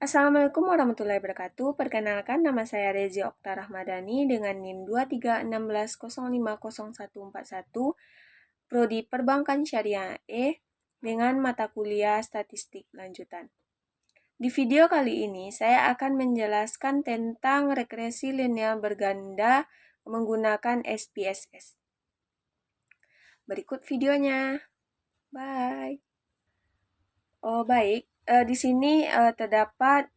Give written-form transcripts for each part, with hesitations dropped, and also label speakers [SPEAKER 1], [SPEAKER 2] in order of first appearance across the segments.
[SPEAKER 1] Assalamualaikum warahmatullahi wabarakatuh. Perkenalkan, nama saya Rezi Okta Rahmadani dengan NIM 2316050141, Prodi Perbankan Syariah E dengan mata kuliah Statistik Lanjutan. Di video kali ini, saya akan menjelaskan tentang regresi linear berganda menggunakan SPSS. Berikut videonya. Bye. Baik. Di sini terdapat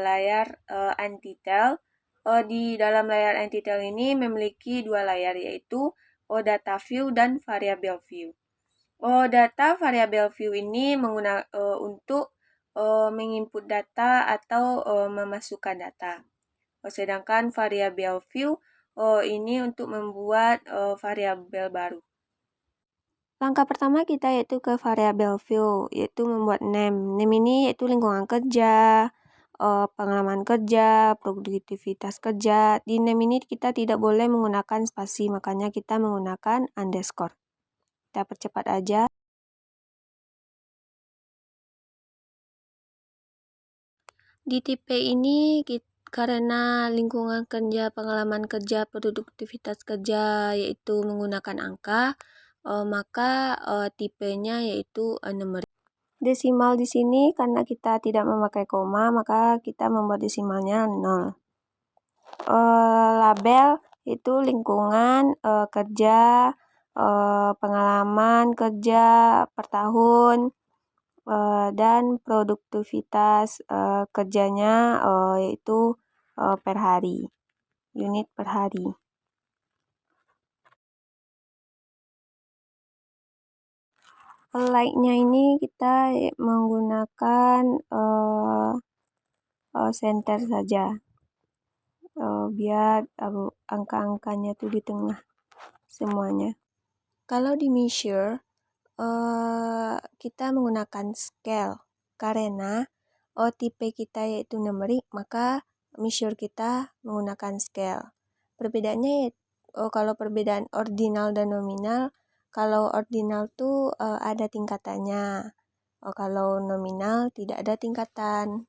[SPEAKER 1] layar Antitel. Di dalam layar Antitel ini memiliki dua layar, yaitu data view dan variable view. Data variable view ini untuk menginput data atau memasukkan data. Sedangkan variable view ini untuk membuat variabel baru. Langkah pertama kita yaitu ke variable view, yaitu membuat name. Name ini yaitu lingkungan kerja, pengalaman kerja, produktivitas kerja. Di name ini kita tidak boleh menggunakan spasi, makanya kita menggunakan underscore. Kita percepat aja. Di tipe ini karena lingkungan kerja, pengalaman kerja, produktivitas kerja yaitu menggunakan angka, maka tipenya yaitu numerik. Desimal di sini karena kita tidak memakai koma, maka kita membuat desimalnya 0. Label itu lingkungan kerja, pengalaman kerja per tahun, dan produktivitas kerjanya yaitu per hari, unit per hari. Like-nya ini kita menggunakan center saja, biar angka-angkanya tuh di tengah semuanya. Kalau di measure kita menggunakan scale karena tipe kita yaitu numerik, maka measure kita menggunakan scale. Perbedaannya kalau perbedaan ordinal dan nominal, kalau ordinal tuh ada tingkatannya, kalau nominal tidak ada tingkatan.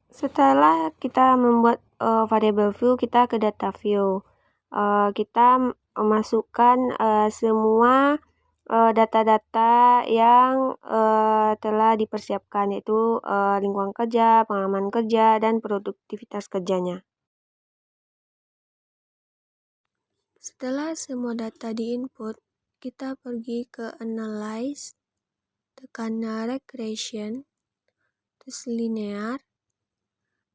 [SPEAKER 1] Setelah kita membuat variable view, kita ke data view. Kita memasukkan semua data-data yang telah dipersiapkan, yaitu lingkungan kerja, pengalaman kerja, dan produktivitas kerjanya. Setelah semua data diinput, kita pergi ke analyze, tekan regression, terus linear.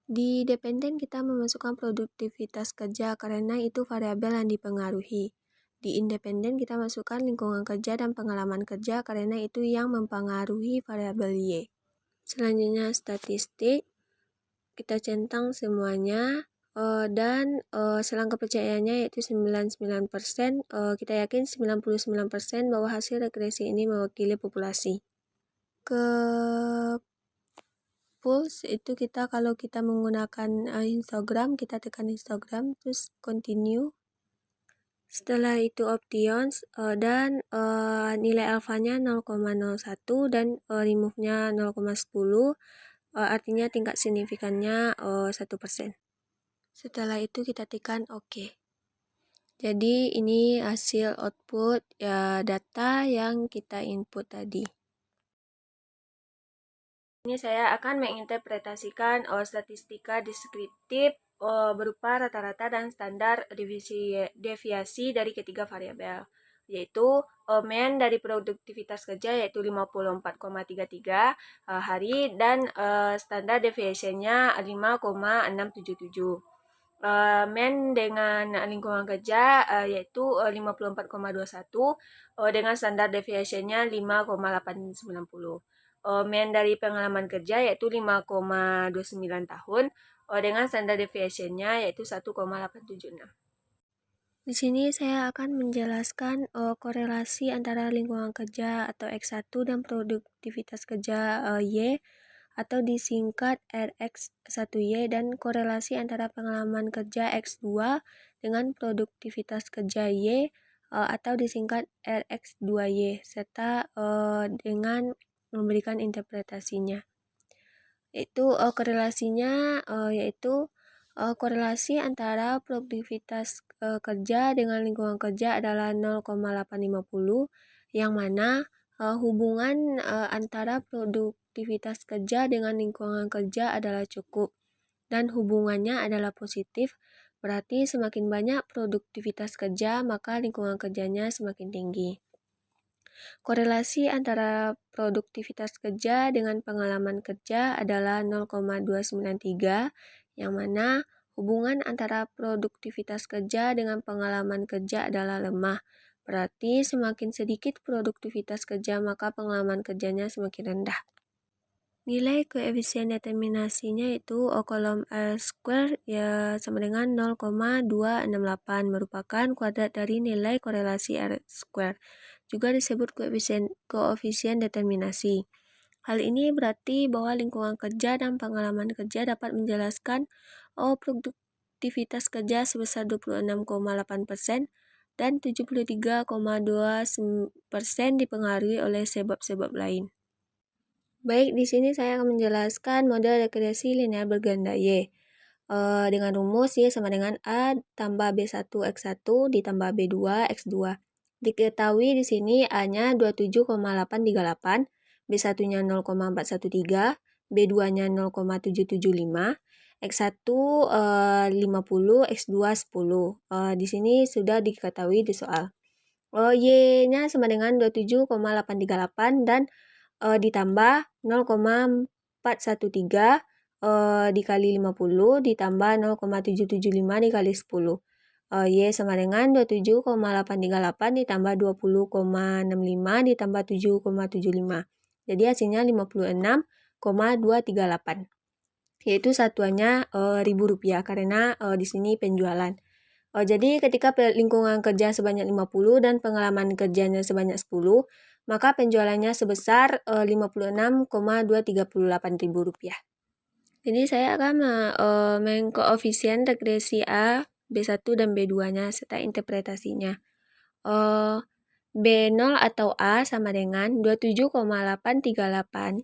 [SPEAKER 1] Di dependen kita memasukkan produktivitas kerja karena itu variabel yang dipengaruhi. Di independen kita masukkan lingkungan kerja dan pengalaman kerja karena itu yang mempengaruhi variabel Y. Selanjutnya statistik, kita centang semuanya. Dan selang kepercayaannya yaitu 99%, kita yakin 99% bahwa hasil regresi ini mewakili populasi. Ke pulse itu kita kalau kita menggunakan histogram, kita tekan histogram terus continue. Setelah itu options dan nilai alfanya 0,01 dan remove-nya 0,10, artinya tingkat signifikannya 1%. Setelah itu kita tekan OK. Jadi ini hasil output data yang kita input tadi. Ini saya akan menginterpretasikan statistika deskriptif berupa rata-rata dan standar deviasi dari ketiga variabel, yaitu mean dari produktivitas kerja yaitu 54,33 hari dan standar deviation-nya 5,677. Mean dengan lingkungan kerja yaitu 54,21 dengan standar deviation-nya 5,890. Mean dari pengalaman kerja yaitu 5,29 tahun dengan standar deviation-nya yaitu 1,876. Di sini saya akan menjelaskan korelasi antara lingkungan kerja atau X1 dan produktivitas kerja Y atau disingkat RX1Y dan korelasi antara pengalaman kerja X2 dengan produktivitas kerja Y atau disingkat RX2Y serta dengan memberikan interpretasinya. Yaitu korelasinya yaitu korelasi antara produktivitas kerja dengan lingkungan kerja adalah 0,850, yang mana hubungan antara produktivitas kerja dengan lingkungan kerja adalah cukup dan hubungannya adalah positif. Berarti semakin banyak produktivitas kerja, maka lingkungan kerjanya semakin tinggi. Korelasi antara produktivitas kerja dengan pengalaman kerja adalah 0,293, yang mana hubungan antara produktivitas kerja dengan pengalaman kerja adalah lemah. Berarti semakin sedikit produktivitas kerja, maka pengalaman kerjanya semakin rendah. Nilai koefisien determinasinya itu kolom R square ya sama dengan 0,268, merupakan kuadrat dari nilai korelasi R square. Juga disebut koefisien determinasi. Hal ini berarti bahwa lingkungan kerja dan pengalaman kerja dapat menjelaskan produktivitas kerja sebesar 26,8% dan 73,2% dipengaruhi oleh sebab-sebab lain. Baik, di sini saya akan menjelaskan model regresi linear berganda Y. Dengan rumus Y sama dengan A tambah B1 X1 ditambah B2 X2. Diketahui di sini A-nya 27,838, B1-nya 0,413, B2-nya 0,775, X1 50, X2 10. Di sini sudah diketahui di soal. Y-nya sama dengan 27,838 dan ditambah 0,413 dikali 50 ditambah 0,775 dikali 10. Y sama dengan 27,838 ditambah 20,65 ditambah 7,75. Jadi hasilnya 56,238. Yaitu satuannya Rp1.000 karena di sini penjualan. Jadi ketika lingkungan kerja sebanyak 50 dan pengalaman kerjanya sebanyak 10, maka penjualannya sebesar Rp56,238.000. Jadi saya akan mengkoefisien regresi A, B1 dan B2-nya serta interpretasinya. B0 atau A sama dengan 27,838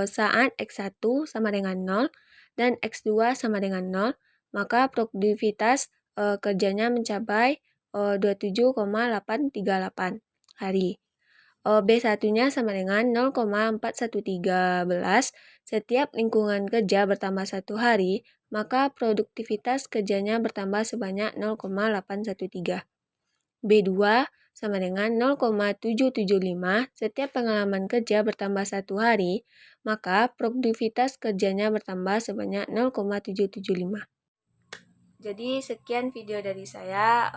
[SPEAKER 1] saat X1 sama dengan 0 dan X2 sama dengan 0, maka produktivitas kerjanya mencapai 27,838 hari. B1-nya sama dengan 0,4113. Setiap lingkungan kerja bertambah 1 hari, maka produktivitas kerjanya bertambah sebanyak 0,813. B2 sama dengan 0,775. Setiap pengalaman kerja bertambah 1 hari, maka produktivitas kerjanya bertambah sebanyak 0,775. Jadi sekian video dari saya.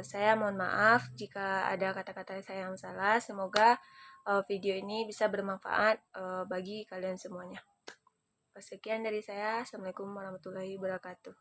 [SPEAKER 1] Saya mohon maaf jika ada kata-kata saya yang salah. Semoga video ini bisa bermanfaat bagi kalian semuanya. Sekian dari saya. Assalamualaikum warahmatullahi wabarakatuh.